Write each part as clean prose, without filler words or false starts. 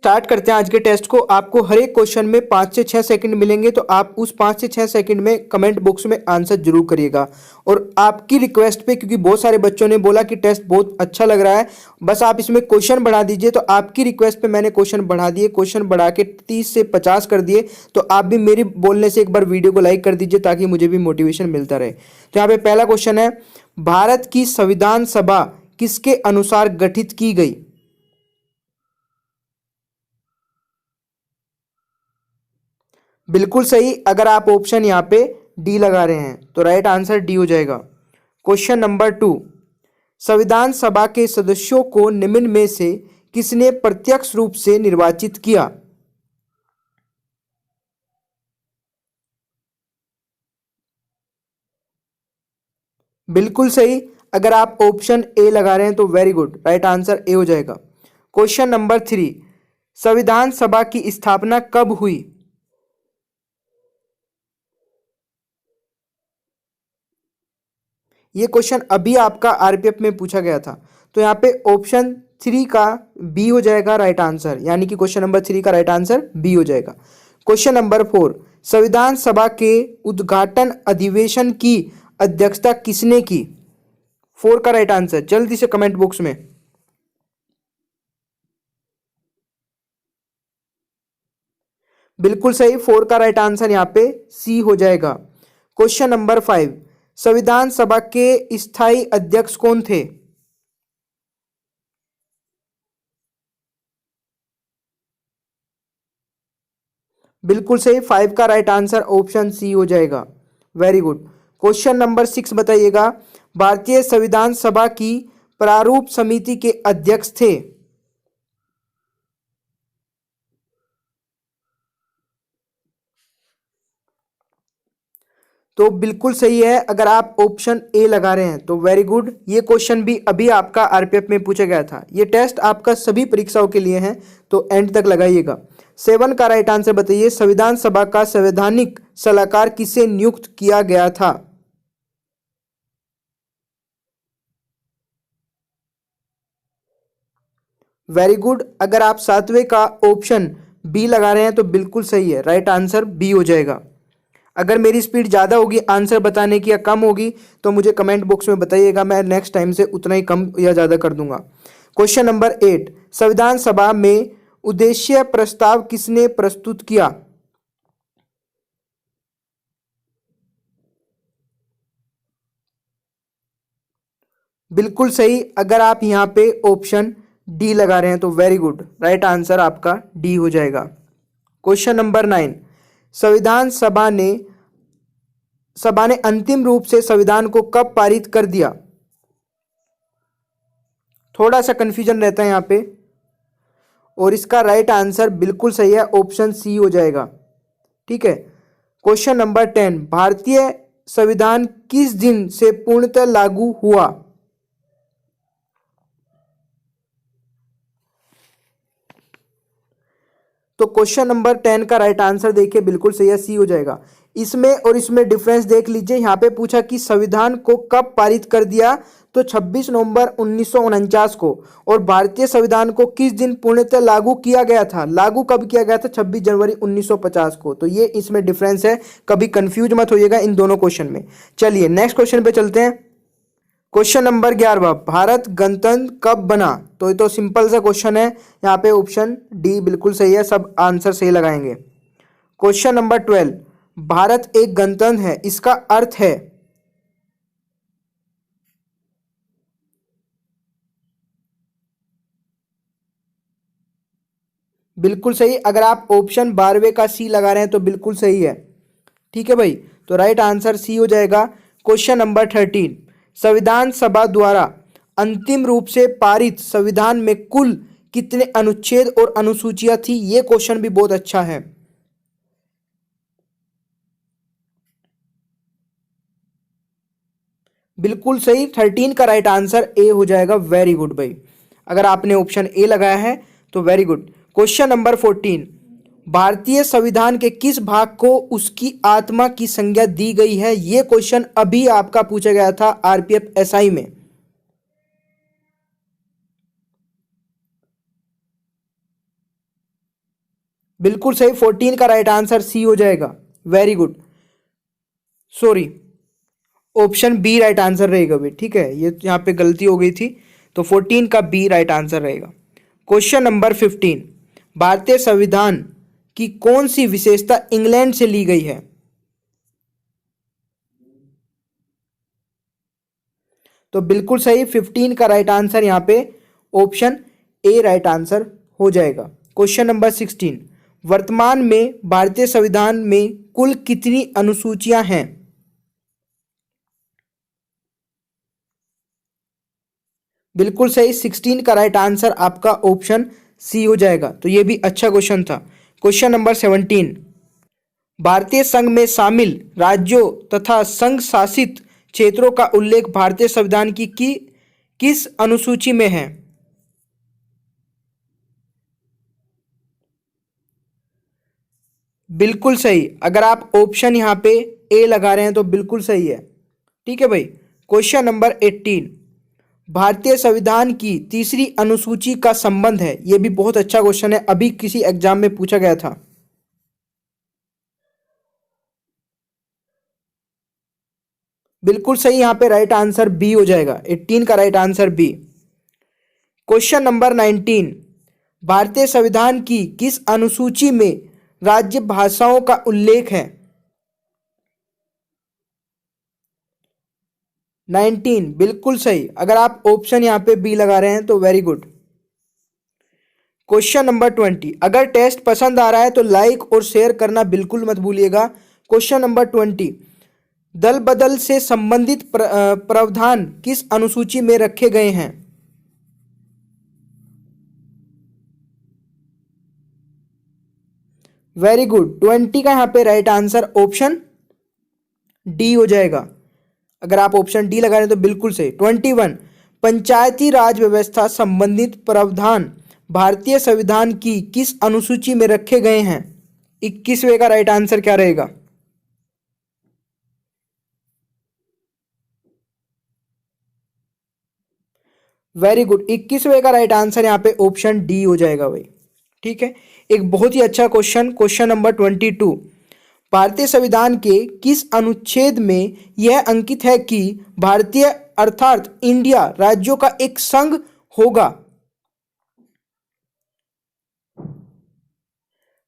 Start करते हैं आज के टेस्ट को। आपको हर एक क्वेश्चन में 5 से 6 सेकंड मिलेंगे, तो आप उस 5 से 6 सेकंड में कमेंट बॉक्स में आंसर जरूर करिएगा। और आपकी रिक्वेस्ट पे, क्योंकि बहुत सारे बच्चों ने बोला कि टेस्ट बहुत अच्छा लग रहा है, बस आप इसमें क्वेश्चन बढ़ा दीजिए। तो आपकी रिक्वेस्ट पे मैंने क्वेश्चन बढ़ा दिए, क्वेश्चन बढ़ा के 30 से 50 कर दिए। तो आप भी मेरी बोलने से एक बार वीडियो को लाइक कर दीजिए ताकि मुझे भी मोटिवेशन मिलता रहे। तो यहाँ पे पहला क्वेश्चन है, भारत की संविधान सभा किसके अनुसार गठित की गई? बिल्कुल सही। अगर आप ऑप्शन यहाँ पे डी लगा रहे हैं तो राइट आंसर डी हो जाएगा। क्वेश्चन नंबर 2, संविधान सभा के सदस्यों को निम्न में से किसने प्रत्यक्ष रूप से निर्वाचित किया? बिल्कुल सही। अगर आप ऑप्शन ए लगा रहे हैं तो very good, right answer A हो जाएगा। क्वेश्चन नंबर 3, संविधान सभा की स्थापना कब हुई? ये क्वेश्चन अभी आपका आरपीएफ में पूछा गया था। तो यहाँ पे ऑप्शन 3 का बी हो जाएगा राइट आंसर, यानी कि क्वेश्चन नंबर 3 का राइट आंसर बी हो जाएगा। क्वेश्चन नंबर 4, संविधान सभा के उद्घाटन अधिवेशन की अध्यक्षता किसने की? 4 का राइट आंसर जल्दी से कमेंट बॉक्स में। बिल्कुल सही, 4 का राइट आंसर यहाँ पे सी हो जाएगा। क्वेश्चन नंबर 5, संविधान सभा के स्थायी अध्यक्ष कौन थे? बिल्कुल सही, 5 का राइट आंसर ऑप्शन सी हो जाएगा। Very good. क्वेश्चन नंबर 6 बताइएगा, भारतीय संविधान सभा की प्रारूप समिति के अध्यक्ष थे? तो बिल्कुल सही है। अगर आप ऑप्शन ए लगा रहे हैं तो वेरी गुड। ये क्वेश्चन भी अभी आपका आरपीएफ में पूछा गया था। ये टेस्ट आपका सभी परीक्षाओं के लिए है, तो एंड तक लगाइएगा। 7 का राइट आंसर बताइए, संविधान सभा का संवैधानिक सलाहकार किसे नियुक्त किया गया था? Very good. अगर आप 7वें का ऑप्शन बी लगा रहे हैं तो बिल्कुल सही है, राइट आंसर बी हो जाएगा। अगर मेरी स्पीड ज़्यादा होगी आंसर बताने की या कम होगी तो मुझे कमेंट बॉक्स में बताइएगा, मैं नेक्स्ट टाइम से उतना ही कम या ज़्यादा कर दूंगा। क्वेश्चन नंबर 8, संविधान सभा में उद्देश्य प्रस्ताव किसने प्रस्तुत किया? बिल्कुल सही। अगर आप यहाँ पे ऑप्शन डी लगा रहे हैं तो वेरी गुड, राइट आंसर आपका डी हो जाएगा। क्वेश्चन नंबर 9, संविधान सभा ने अंतिम रूप से संविधान को कब पारित कर दिया? थोड़ा सा कंफ्यूजन रहता है यहाँ पे, और इसका राइट आंसर बिल्कुल सही है, ऑप्शन सी हो जाएगा। ठीक है। क्वेश्चन नंबर 10, भारतीय संविधान किस दिन से पूर्णतः लागू हुआ? तो क्वेश्चन नंबर 10 का राइट आंसर देखिए बिल्कुल सही है, सी हो जाएगा। इसमें और इसमें डिफरेंस देख लीजिए। यहाँ पे पूछा कि संविधान को कब पारित कर दिया, तो 26 नवंबर 1949 को। और भारतीय संविधान को किस दिन पूर्णतः लागू किया गया था? लागू कब किया गया था? 26 जनवरी 1950 को। तो ये इसमें डिफरेंस है, कभी कंफ्यूज मत होइएगा इन दोनों क्वेश्चन में। चलिए नेक्स्ट क्वेश्चन पे चलते हैं। क्वेश्चन नंबर 11, भारत गणतंत्र कब बना? तो ये तो सिंपल सा क्वेश्चन है, यहाँ पे ऑप्शन डी बिल्कुल सही है, सब आंसर सही लगाएंगे। क्वेश्चन नंबर 12, भारत एक गणतंत्र है, इसका अर्थ है? बिल्कुल सही। अगर आप ऑप्शन 12वें का सी लगा रहे हैं तो बिल्कुल सही है। ठीक है भाई, तो राइट आंसर सी हो जाएगा। क्वेश्चन नंबर 13, संविधान सभा द्वारा अंतिम रूप से पारित संविधान में कुल कितने अनुच्छेद और अनुसूचियां थी? ये क्वेश्चन भी बहुत अच्छा है। बिल्कुल सही, 13 का राइट आंसर ए हो जाएगा। वेरी गुड भाई, अगर आपने ऑप्शन ए लगाया है तो वेरी गुड। क्वेश्चन नंबर 14, भारतीय संविधान के किस भाग को उसकी आत्मा की संज्ञा दी गई है? यह क्वेश्चन अभी आपका पूछा गया था आरपीएफ एसआई में। बिल्कुल सही, 14 का राइट आंसर सी हो जाएगा। Very good, sorry, option B right answer रहेगा भाई, ठीक है, ये यहाँ पे गलती हो गई थी, तो 14 का बी राइट आंसर रहेगा। क्वेश्चन नंबर 15, भारतीय संविधान की कौन सी विशेषता इंग्लैंड से ली गई है? तो बिल्कुल सही, 15 का राइट आंसर यहाँ पे ऑप्शन ए राइट आंसर हो जाएगा। क्वेश्चन नंबर 16, वर्तमान में भारतीय संविधान में कुल कितनी अनुसूचियां हैं? बिल्कुल सही, 16 का राइट आंसर आपका ऑप्शन सी हो जाएगा। तो ये भी अच्छा क्वेश्चन था। क्वेश्चन नंबर 17, भारतीय संघ में शामिल राज्यों तथा संघ शासित क्षेत्रों का उल्लेख भारतीय संविधान की किस अनुसूची में है? बिल्कुल सही, अगर आप ऑप्शन यहाँ पे ए लगा रहे हैं तो बिल्कुल सही है, ठीक है भाई। क्वेश्चन नंबर 18, भारतीय संविधान की तीसरी अनुसूची का संबंध है, यह भी बहुत अच्छा क्वेश्चन है, अभी किसी एग्जाम में पूछा गया था। बिल्कुल सही, यहां पे राइट आंसर बी हो जाएगा, 18 का right answer B. Question number 19, भारतीय संविधान की किस अनुसूची में राज्य भाषाओं का उल्लेख है? 19 बिल्कुल सही, अगर आप ऑप्शन यहां पे बी लगा रहे हैं तो वेरी गुड। क्वेश्चन नंबर 20, अगर टेस्ट पसंद आ रहा है तो लाइक और शेयर करना बिल्कुल मत भूलिएगा। क्वेश्चन नंबर 20, दल बदल से संबंधित प्रावधान किस अनुसूची में रखे गए हैं? वेरी गुड, 20 का यहाँ पे राइट आंसर ऑप्शन डी हो जाएगा। अगर आप ऑप्शन डी लगा रहे हैं तो बिल्कुल सही। 21, पंचायती राज व्यवस्था संबंधित प्रावधान भारतीय संविधान की किस अनुसूची में रखे गए हैं? 21वें का राइट आंसर क्या रहेगा? वेरी गुड, 21वें का राइट आंसर यहाँ पे ऑप्शन डी हो जाएगा भाई, ठीक है। एक बहुत ही अच्छा क्वेश्चन, क्वेश्चन नंबर 22, भारतीय संविधान के किस अनुच्छेद में यह अंकित है कि भारतीय अर्थात इंडिया राज्यों का एक संघ होगा?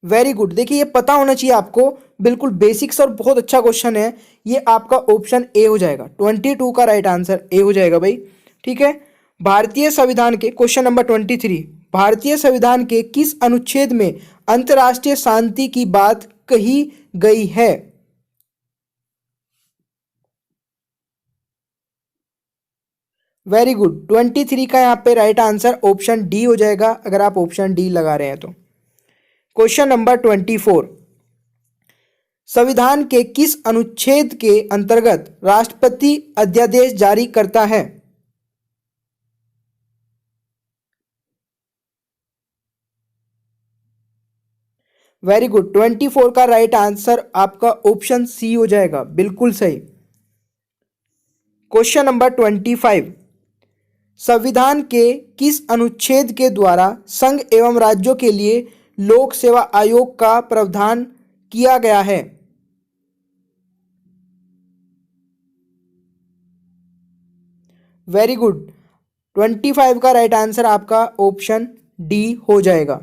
वेरी गुड, देखिए ये पता होना चाहिए आपको, बिल्कुल बेसिक्स और बहुत अच्छा क्वेश्चन है ये, आपका ऑप्शन ए हो जाएगा। 22 का राइट आंसर ए हो जाएगा भाई, ठीक है। भारतीय संविधान के क्वेश्चन नंबर 23, भारतीय संविधान के किस अनुच्छेद में अंतर्राष्ट्रीय शांति की बात कही गई है? वेरी गुड, 23 का यहाँ पे राइट आंसर ऑप्शन डी हो जाएगा, अगर आप ऑप्शन डी लगा रहे हैं तो। क्वेश्चन नंबर 24, संविधान के किस अनुच्छेद के अंतर्गत राष्ट्रपति अध्यादेश जारी करता है? वेरी गुड, 24 का राइट आंसर आपका ऑप्शन सी हो जाएगा, बिल्कुल सही। क्वेश्चन नंबर 25, संविधान के किस अनुच्छेद के द्वारा संघ एवं राज्यों के लिए लोक सेवा आयोग का प्रावधान किया गया है? वेरी गुड, 25 का राइट आंसर आपका ऑप्शन डी हो जाएगा,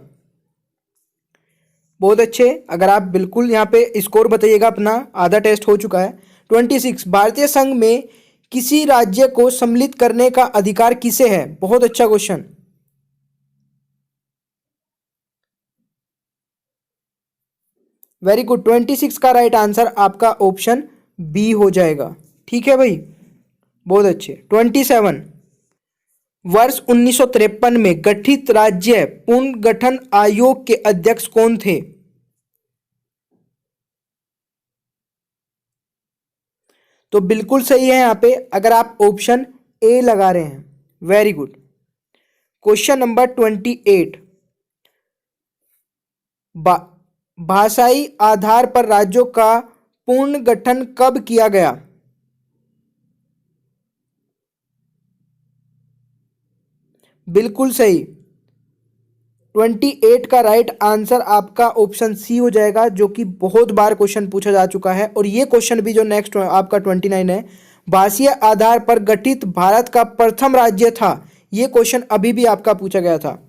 बहुत अच्छे। अगर आप बिल्कुल यहाँ पे स्कोर बताइएगा अपना, आधा टेस्ट हो चुका है। 26, भारतीय संघ में किसी राज्य को सम्मिलित करने का अधिकार किसे है? बहुत अच्छा क्वेश्चन। वेरी गुड, 26 का राइट आंसर आपका ऑप्शन बी हो जाएगा, ठीक है भाई, बहुत अच्छे। 27, वर्ष 1953 में गठित राज्य पुनर्गठन आयोग के अध्यक्ष कौन थे? तो बिल्कुल सही है यहाँ पे, अगर आप ऑप्शन ए लगा रहे हैं, वेरी गुड। क्वेश्चन नंबर 28, भाषाई आधार पर राज्यों का पुनर्गठन कब किया गया? बिल्कुल सही, 28 का राइट आंसर आपका ऑप्शन सी हो जाएगा, जो कि बहुत बार क्वेश्चन पूछा जा चुका है। और ये क्वेश्चन भी जो नेक्स्ट आपका 29 है, भाषीय आधार पर गठित भारत का प्रथम राज्य था। ये क्वेश्चन अभी भी आपका पूछा गया था,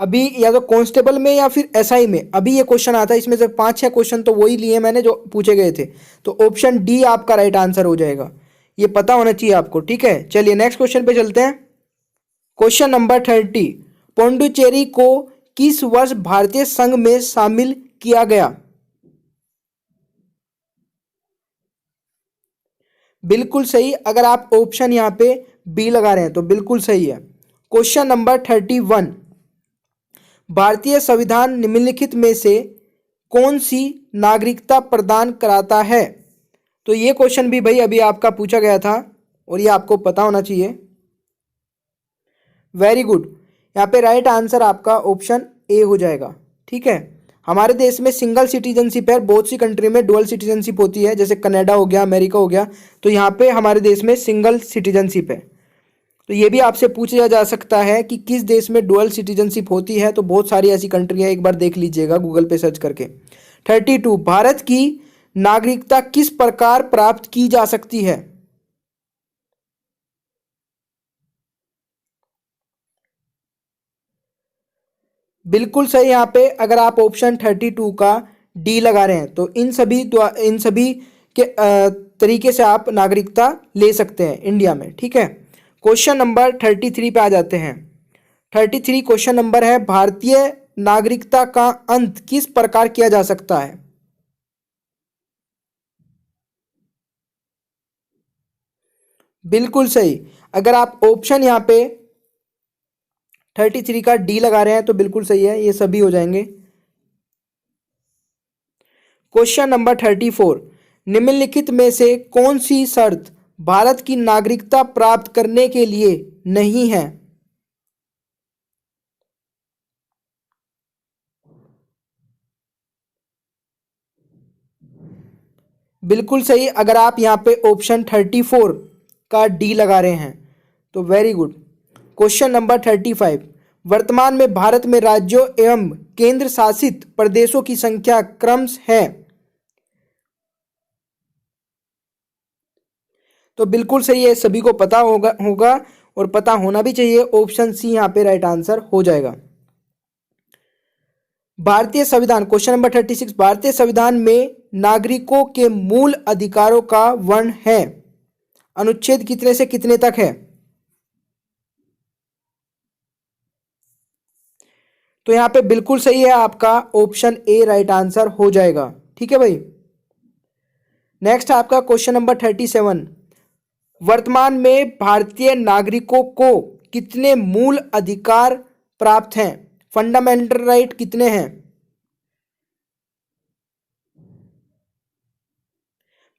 अभी या तो कांस्टेबल में या फिर एसआई में अभी ये क्वेश्चन आता है। इसमें से 5-6 क्वेश्चन तो वही लिए मैंने जो पूछे गए थे। तो ऑप्शन डी आपका राइट आंसर हो जाएगा, ये पता होना चाहिए आपको। ठीक है, चलिए नेक्स्ट क्वेश्चन पे चलते हैं। क्वेश्चन नंबर 30, पुडुचेरी को किस वर्ष भारतीय संघ में शामिल किया गया? बिल्कुल सही, अगर आप ऑप्शन यहाँ पे बी लगा रहे हैं तो बिल्कुल सही है। क्वेश्चन नंबर 31, भारतीय संविधान निम्नलिखित में से कौन सी नागरिकता प्रदान कराता है? तो ये क्वेश्चन भी भाई अभी आपका पूछा गया था और ये आपको पता होना चाहिए। वेरी गुड, यहाँ पे राइट आंसर आपका ऑप्शन ए हो जाएगा। ठीक है, हमारे देश में सिंगल सिटीजनशिप है, बहुत सी कंट्री में डुअल सिटीजनशिप होती है, जैसे कनाडा हो गया, अमेरिका हो गया। तो यहाँ पे हमारे देश में सिंगल सिटीजनशिप है। तो ये भी आपसे पूछा जा सकता है कि किस देश में डुअल सिटीजनशिप होती है, तो बहुत सारी ऐसी कंट्री है, एक बार देख लीजिएगा गूगल पे सर्च करके। 32, भारत की नागरिकता किस प्रकार प्राप्त की जा सकती है? बिल्कुल सही, यहाँ पे अगर आप ऑप्शन 32 का डी लगा रहे हैं तो इन सभी के तरीके से आप नागरिकता ले सकते हैं इंडिया में। ठीक है, क्वेश्चन नंबर 33 पे आ जाते हैं। 33 क्वेश्चन नंबर है, भारतीय नागरिकता का अंत किस प्रकार किया जा सकता है? बिल्कुल सही, अगर आप ऑप्शन यहाँ पे 33 का डी लगा रहे हैं तो बिल्कुल सही है, ये सभी हो जाएंगे। क्वेश्चन नंबर 34, निम्नलिखित में से कौन सी शर्त भारत की नागरिकता प्राप्त करने के लिए नहीं है? बिल्कुल सही, अगर आप यहाँ पे ऑप्शन 34 का डी लगा रहे हैं तो वेरी गुड। क्वेश्चन नंबर 35, वर्तमान में भारत में राज्यों एवं केंद्र शासित प्रदेशों की संख्या क्रमश है? तो बिल्कुल सही है, सभी को पता होगा और पता होना भी चाहिए। ऑप्शन सी यहाँ पे राइट आंसर हो जाएगा। भारतीय संविधान, क्वेश्चन नंबर 36, भारतीय संविधान में नागरिकों के मूल अधिकारों का वर्ण है? अनुच्छेद कितने से कितने तक है? तो यहाँ पे बिल्कुल सही है, आपका ऑप्शन ए राइट आंसर हो जाएगा। ठीक है भाई, नेक्स्ट आपका क्वेश्चन नंबर 37, वर्तमान में भारतीय नागरिकों को कितने मूल अधिकार प्राप्त हैं? फंडामेंटल राइट कितने हैं?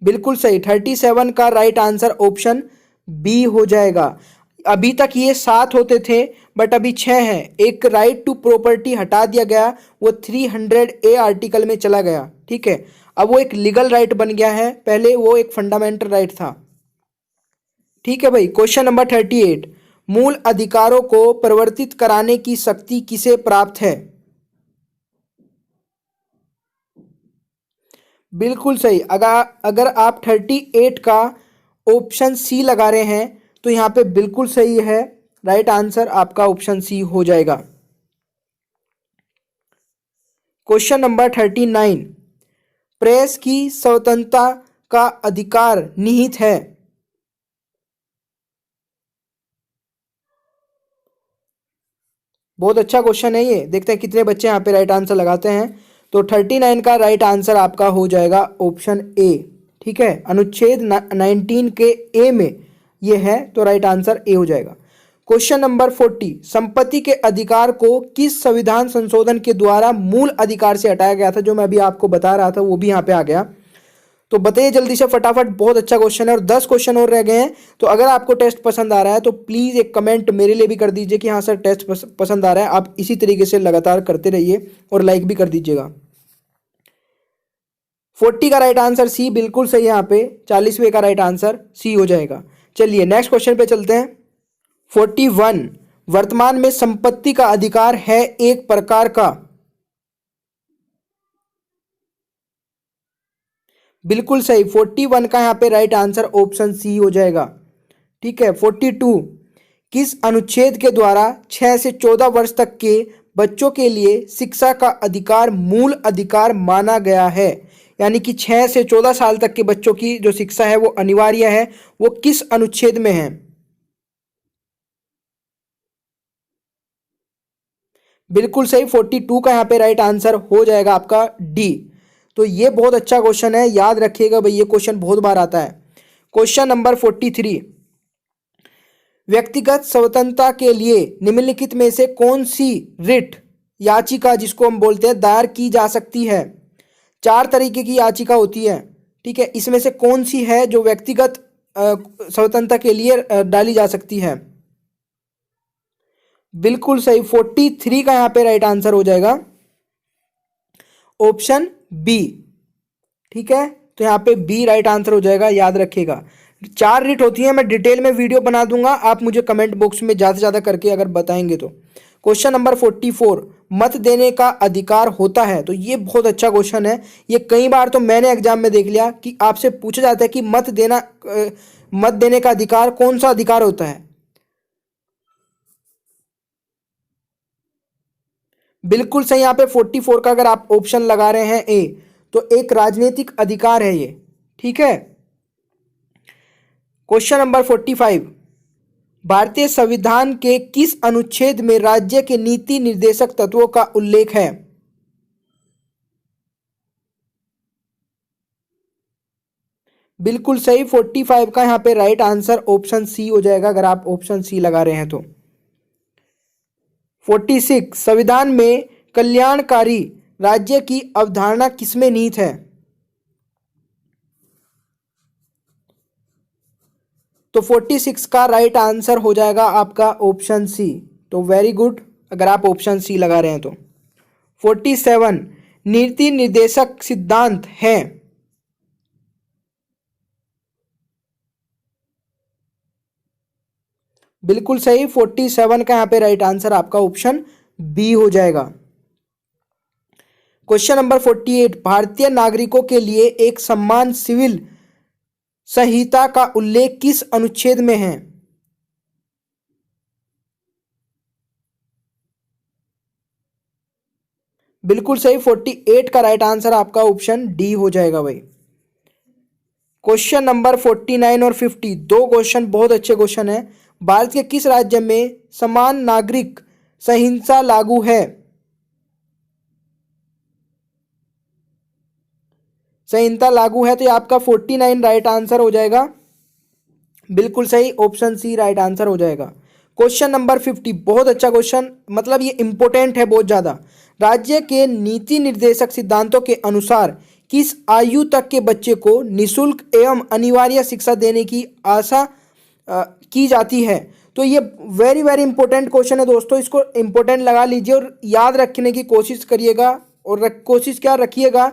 बिल्कुल सही, 37 का राइट आंसर ऑप्शन बी हो जाएगा। अभी तक ये 7 होते थे बट अभी 6 हैं। एक राइट टू प्रॉपर्टी हटा दिया गया, वो 300A आर्टिकल में चला गया। ठीक है, अब वो एक लीगल राइट बन गया है, पहले वो एक फंडामेंटल राइट था। ठीक है भाई, क्वेश्चन नंबर 38, मूल अधिकारों को परिवर्तित कराने की शक्ति किसे प्राप्त है? बिल्कुल सही, अगर आप 38 का ऑप्शन सी लगा रहे हैं तो यहाँ पे बिल्कुल सही है, राइट आंसर आपका ऑप्शन सी हो जाएगा। क्वेश्चन नंबर 39, प्रेस की स्वतंत्रता का अधिकार निहित है? बहुत अच्छा क्वेश्चन है ये, देखते हैं कितने बच्चे यहाँ पे राइट आंसर लगाते हैं। तो 39 का राइट आंसर आपका हो जाएगा ऑप्शन ए। ठीक है, अनुच्छेद 19 के ए में ये है, तो राइट आंसर ए हो जाएगा। क्वेश्चन नंबर 40, संपत्ति के अधिकार को किस संविधान संशोधन के द्वारा मूल अधिकार से हटाया गया था? जो मैं अभी आपको बता रहा था वो भी यहाँ पे आ गया, तो बताइए जल्दी से फटाफट। बहुत अच्छा क्वेश्चन है और 10 क्वेश्चन और रह गए हैं। तो अगर आपको टेस्ट पसंद आ रहा है तो प्लीज़ एक कमेंट मेरे लिए भी कर दीजिए कि हाँ सर टेस्ट पसंद आ रहा है। आप इसी तरीके से लगातार करते रहिए और लाइक भी कर दीजिएगा। 40 का राइट आंसर सी बिल्कुल सही है, यहाँ पे 40वें का राइट आंसर सी हो जाएगा। चलिए नेक्स्ट क्वेश्चन पे चलते हैं। 41, वर्तमान में संपत्ति का अधिकार है एक प्रकार का। बिल्कुल सही, 41 का यहाँ पे राइट आंसर ऑप्शन सी हो जाएगा। ठीक है, 42, किस अनुच्छेद के द्वारा 6 से 14 वर्ष तक के बच्चों के लिए शिक्षा का अधिकार मूल अधिकार माना गया है? यानी कि 6 से 14 साल तक के बच्चों की जो शिक्षा है वो अनिवार्य है, वो किस अनुच्छेद में है? बिल्कुल सही, 42 का यहाँ पे राइट आंसर हो जाएगा आपका डी। तो ये बहुत अच्छा क्वेश्चन है, याद रखिएगा भाई, ये क्वेश्चन बहुत बार आता है। क्वेश्चन नंबर 43, व्यक्तिगत स्वतंत्रता के लिए निम्नलिखित में से कौन सी रिट याचिका, जिसको हम बोलते हैं, दायर की जा सकती है? 4 तरीके की याचिका होती है। ठीक है, इसमें से कौन सी है जो व्यक्तिगत स्वतंत्रता के लिए डाली जा सकती है? बिल्कुल सही, 43 का यहाँ पे राइट आंसर हो जाएगा ऑप्शन बी। ठीक है, तो यहाँ पे बी राइट आंसर हो जाएगा, याद रखिएगा। 4 रिट होती है, मैं डिटेल में वीडियो बना दूंगा, आप मुझे कमेंट बॉक्स में ज़्यादा से ज़्यादा करके अगर बताएंगे तो। क्वेश्चन नंबर 44, मत देने का अधिकार होता है? तो ये बहुत अच्छा क्वेश्चन है, ये कई बार तो मैंने एग्जाम में देख लिया कि आपसे पूछा जाता है कि मत देने का अधिकार कौन सा अधिकार होता है? बिल्कुल सही, यहाँ पे 44 का अगर आप ऑप्शन लगा रहे हैं ए, तो एक राजनीतिक अधिकार है ये। ठीक है, क्वेश्चन नंबर 45, भारतीय संविधान के किस अनुच्छेद में राज्य के नीति निर्देशक तत्वों का उल्लेख है? बिल्कुल सही, 45 का यहाँ पे राइट आंसर ऑप्शन सी हो जाएगा, अगर आप ऑप्शन सी लगा रहे हैं तो। 46, संविधान में कल्याणकारी राज्य की अवधारणा किसमें निहित है? तो 46 का राइट आंसर हो जाएगा आपका ऑप्शन सी। तो वेरी गुड, अगर आप ऑप्शन सी लगा रहे हैं तो। 47, नीति निर्देशक सिद्धांत है? बिल्कुल सही, 47 का यहाँ पे राइट आंसर आपका ऑप्शन बी हो जाएगा। क्वेश्चन नंबर 48, भारतीय नागरिकों के लिए एक समान सिविल संहिता का उल्लेख किस अनुच्छेद में है? बिल्कुल सही, 48 का राइट आंसर आपका ऑप्शन डी हो जाएगा भाई। क्वेश्चन नंबर 49 और 50, दो क्वेश्चन बहुत अच्छे क्वेश्चन है। भारत के किस राज्य में समान नागरिक संहिता लागू है? संहिता लागू है, तो ये आपका 49 राइट आंसर हो जाएगा। बिल्कुल सही, ऑप्शन सी राइट आंसर हो जाएगा। क्वेश्चन नंबर 50, बहुत अच्छा क्वेश्चन, मतलब ये इंपॉर्टेंट है बहुत ज़्यादा। राज्य के नीति निर्देशक सिद्धांतों के अनुसार किस आयु तक के बच्चे को निशुल्क एवं अनिवार्य शिक्षा देने की आशा की जाती है? तो ये वेरी वेरी इंपॉर्टेंट क्वेश्चन है दोस्तों, इसको इंपॉर्टेंट लगा लीजिए और याद रखने की कोशिश करिएगा। और कोशिश क्या रखिएगा,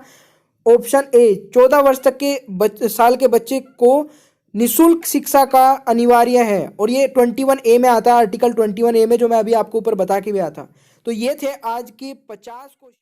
ऑप्शन ए, 14 वर्ष तक के साल के बच्चे को निशुल्क शिक्षा का अनिवार्य है, और ये 21A में आता है, आर्टिकल 21A में, जो मैं अभी आपको ऊपर बता के भी आया था। तो ये थे आज के 50 क्वेश्चन।